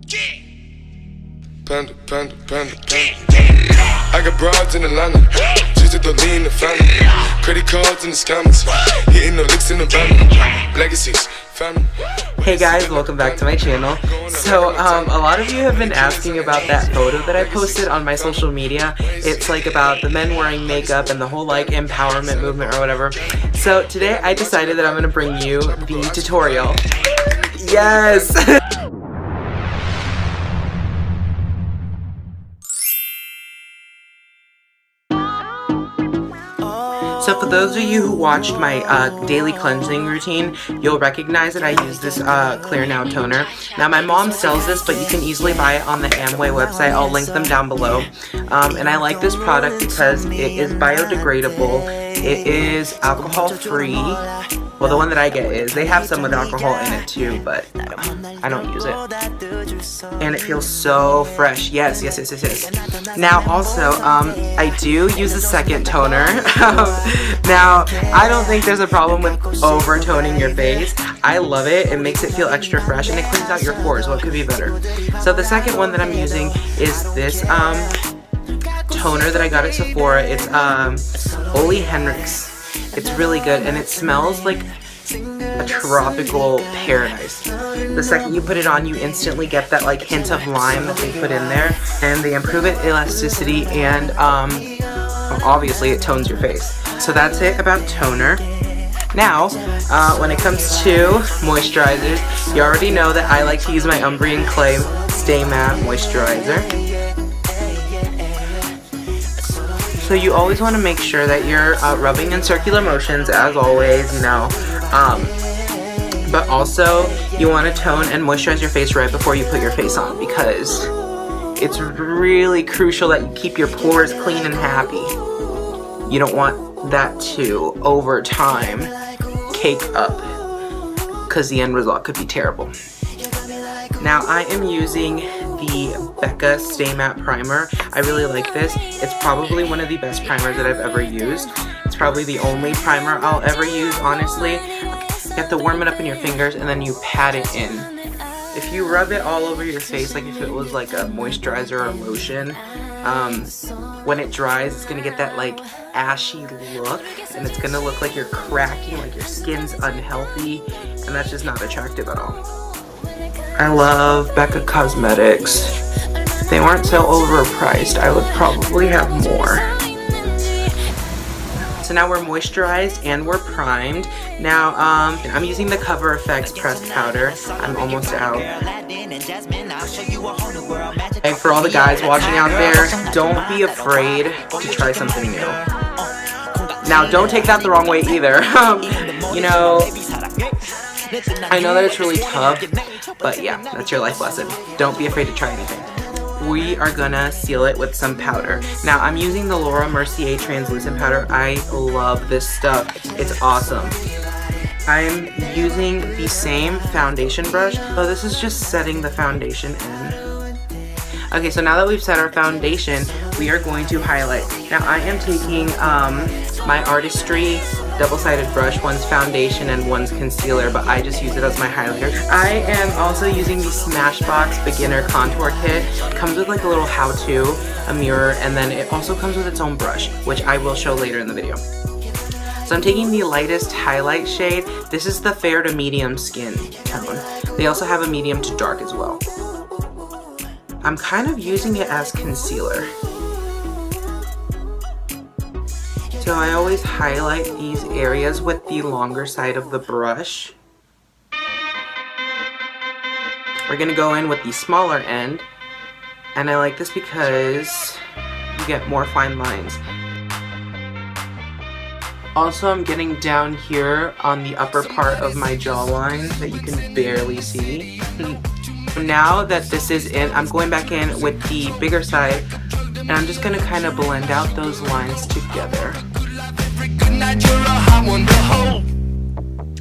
Panda, panda, panda, panda. I got broads in Atlanta, just to lean in the family. Credit cards in the scammers, hitting the licks in the van. Legacies, family. Hey guys, welcome back to my channel. So, a lot of you have been asking about that photo that I posted on my social media. It's like about the men wearing makeup and the whole like empowerment movement or whatever. So today I decided that I'm gonna bring you the tutorial. Yes! So for those of you who watched my daily cleansing routine, you'll recognize that I use this Clear Now toner. Now my mom sells this, but you can easily buy it on the Amway website. I'll link them down below. And I like this product because it is biodegradable. It is alcohol free. Well, the one that I get is. They have some with alcohol in it too, but I don't use it. And it feels so fresh. Yes. Now also, I do use a second toner. Now, I don't think there's a problem with over-toning your face. I love it. It makes it feel extra fresh and it cleans out your pores. What could be better? So the second one that I'm using is this toner that I got at Sephora. It's OleHenriksen. It's really good and it smells like a tropical paradise. The second you put it on, you instantly get that like hint of lime that they put in there, and they improve it elasticity and obviously it tones your face. So that's it about toner. Now, when it comes to moisturizers, you already know that I like to use my Umbrian Clay Stay Matte Moisturizer. So you always want to make sure that you're rubbing in circular motions, as always, you know. But also, you want to tone and moisturize your face right before you put your face on, because it's really crucial that you keep your pores clean and happy. You don't want that to, over time, cake up, because the end result could be terrible. Now I am using the BECCA Stay Matte Primer. I really like this. It's probably one of the best primers that I've ever used. It's probably the only primer I'll ever use, honestly. You have to warm it up in your fingers and then you pat it in. If you rub it all over your face, like if it was like a moisturizer or lotion, when it dries, it's gonna get that like ashy look, and it's gonna look like you're cracking, like your skin's unhealthy, and that's just not attractive at all. I love BECCA Cosmetics. If they weren't so overpriced, I would probably have more. So now we're moisturized and we're primed. Now, I'm using the Cover FX pressed powder. I'm almost out. And for all the guys watching out there, don't be afraid to try something new. Now, don't take that the wrong way either. You know, I know that it's really tough, but yeah, that's your life lesson. Don't be afraid to try anything. We are gonna seal it with some powder. Now I'm using the Mercier translucent powder. I love this stuff. It's awesome. I'm using the same foundation brush. So this is just setting the foundation in. Okay, so now that we've set our foundation, we are going to highlight. Now I am taking my Artistry double-sided brush. One's foundation and one's concealer, but I just use it as my highlighter. I am also using the Smashbox Beginner Contour Kit. It comes with like a little how-to, a mirror, and then it also comes with its own brush, which I will show later in the video. So I'm taking the lightest highlight shade. This is the fair to medium skin tone. They also have a medium to dark as well. I'm kind of using it as concealer. So I always highlight these areas with the longer side of the brush. We're gonna go in with the smaller end, and I like this because you get more fine lines. Also, I'm getting down here on the upper part of my jawline that you can barely see. Now that this is in, I'm going back in with the bigger side, and I'm just gonna kind of blend out those lines together.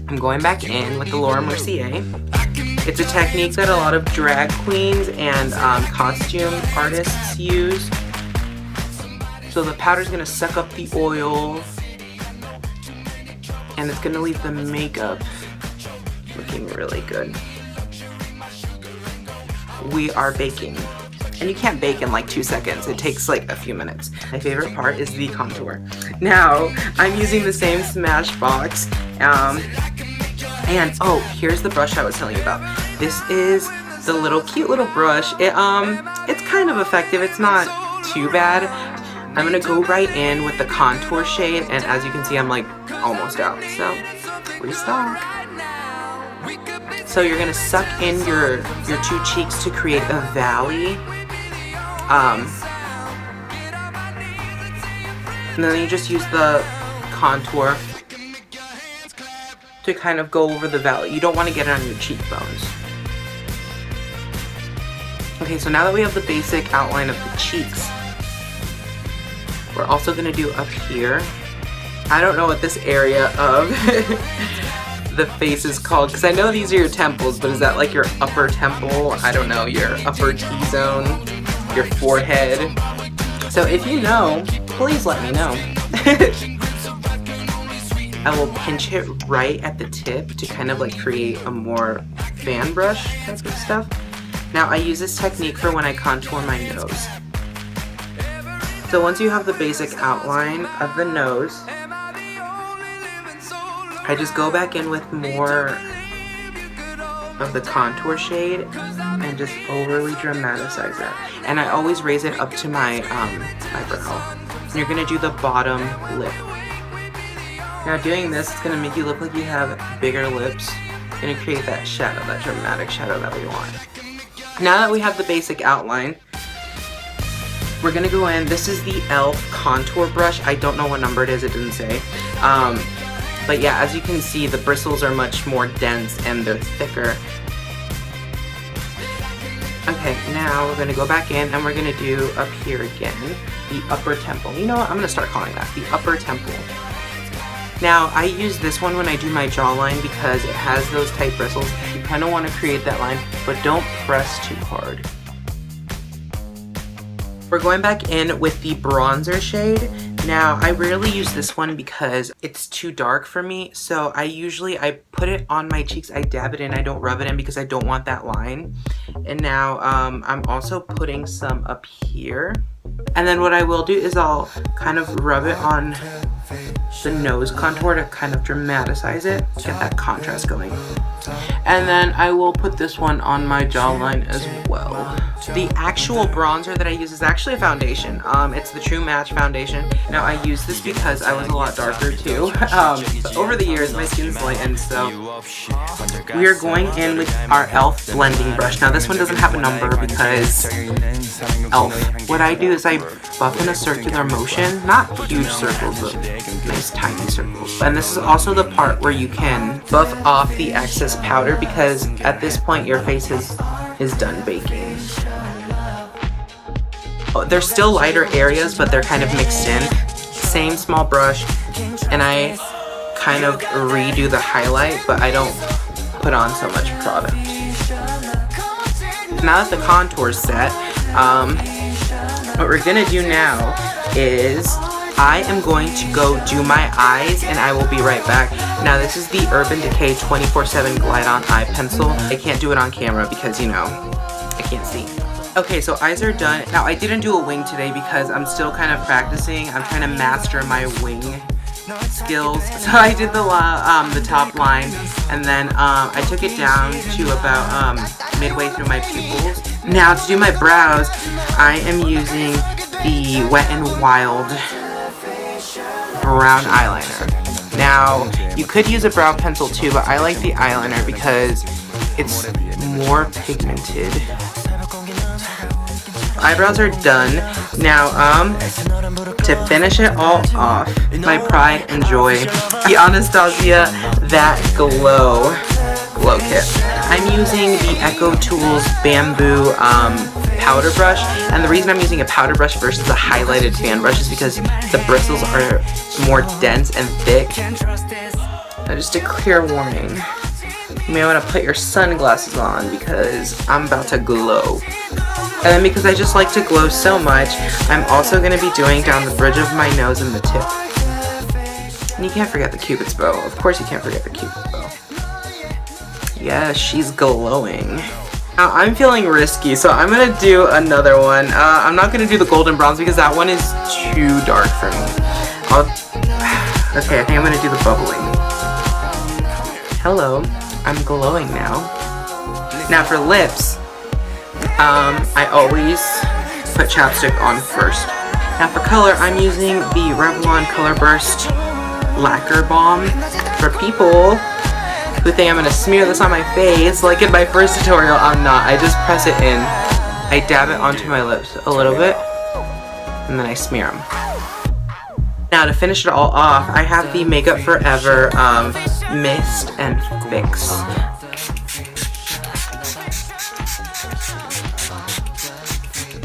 I'm going back in with the Mercier. It's a technique that a lot of drag queens and costume artists use. So the powder's gonna suck up the oil, and it's gonna leave the makeup looking really good. we are baking. And you can't bake in like 2 seconds. It takes like a few minutes. My favorite part is the contour. Now, I'm using the same Smashbox. And oh, here's the brush I was telling you about. This is the cute little brush. It's kind of effective. It's not too bad. I'm gonna go right in with the contour shade, and as you can see, I'm like almost out. So, restock. So you're gonna suck in your 2 cheeks to create a valley. And then you just use the contour to kind of go over the valley. You don't want to get it on your cheekbones. Okay, so now that we have the basic outline of the cheeks, we're also going to do up here. I don't know what this area of the face is called, because I know these are your temples, but is that like your upper temple? I don't know, your upper T-zone, your forehead. So if you know, please let me know. I will pinch it right at the tip to kind of like create a more fan brush type of stuff. Now I use this technique for when I contour my nose. So once you have the basic outline of the nose, I just go back in with more of the contour shade and just overly dramatize that. And I always raise it up to my eyebrow. And you're gonna do the bottom lip. Now doing this, it's gonna make you look like you have bigger lips. It's gonna create that shadow, that dramatic shadow that we want. Now that we have the basic outline, we're gonna go in. This is the e.l.f. contour brush. I don't know what number it is, it didn't say. But yeah, as you can see, the bristles are much more dense and they're thicker. Okay, now we're gonna go back in and we're gonna do up here again, the upper temple. You know what, I'm gonna start calling that the upper temple. Now, I use this one when I do my jawline because it has those tight bristles. You kind of want to create that line, but don't press too hard. We're going back in with the bronzer shade. Now, I rarely use this one because it's too dark for me, so I put it on my cheeks, I dab it in, I don't rub it in because I don't want that line. And now, I'm also putting some up here. And then what I will do is I'll kind of rub it on the nose contour to kind of dramatize it, get that contrast going. And then I will put this one on my jawline as well. The actual bronzer that I use is actually a foundation. It's the True Match foundation. Now I use this because I was a lot darker too. But over the years my skin's lightened, so we are going in with our e.l.f. blending brush. Now this one doesn't have a number because e.l.f. What I do is I buff in a circular motion, not huge circles, but nice tiny circles. And this is also the part where you can buff off the excess powder because at this point your face is done baking. Oh, there's still lighter areas, but they're kind of mixed in. Same small brush, and I kind of redo the highlight, but I don't put on so much product. Now that the contour's set, what we're gonna do now is I am going to go do my eyes and I will be right back. Now this is the Urban Decay 24/7 Glide On Eye Pencil. I can't do it on camera because, you know, I can't see. Okay, so eyes are done. Now I didn't do a wing today because I'm still kind of practicing. I'm trying to master my wing skills. So I did the top line and then I took it down to about midway through my pupils. Now to do my brows, I am using the Wet n Wild brown eyeliner. Now, you could use a brow pencil too, but I like the eyeliner because it's more pigmented. Eyebrows are done. Now, to finish it all off, my pride and joy, the Anastasia That Glow kit. I'm using the EcoTools bamboo powder brush, and the reason I'm using a powder brush versus a highlighted fan brush is because the bristles are more dense and thick. Now just a clear warning, you may want to put your sunglasses on because I'm about to glow. And then because I just like to glow so much, I'm also going to be doing down the bridge of my nose and the tip. And you can't forget the Cupid's bow. Of course you can't forget the Cupid's bow. Yeah, she's glowing. Now, I'm feeling risky, so I'm gonna do another one. I'm not gonna do the golden bronze because that one is too dark for me. Okay, I think I'm gonna do the bubbling. Hello, I'm glowing now. Now for lips, I always put chapstick on first. Now for color, I'm using the Revlon Colorburst Lacquer Balm. For people who think I'm gonna smear this on my face, like in my first tutorial, I'm not. I just press it in. I dab it onto my lips a little bit, and then I smear them. Now to finish it all off, I have the Makeup Forever Mist and Fix.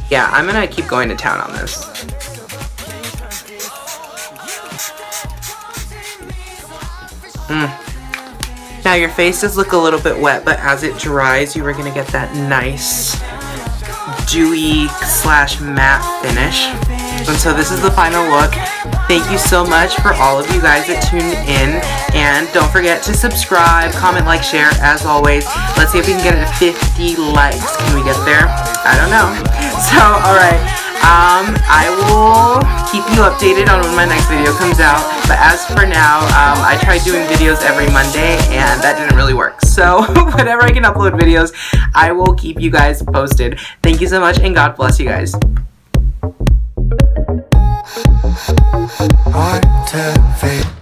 Yeah, I'm gonna keep going to town on this. Now your face does look a little bit wet, but as it dries, you are gonna get that nice dewy / matte finish. And so this is the final look. Thank you so much for all of you guys that tuned in, and don't forget to subscribe, comment, like, share, as always. Let's see if we can get it to 50 likes. Can we get there? I don't know. So, alright, I will keep you updated on when my next video comes out, but as for now, I tried doing videos every Monday, and that didn't really work. So, whenever I can upload videos, I will keep you guys posted. Thank you so much, and God bless you guys. Hard to fake.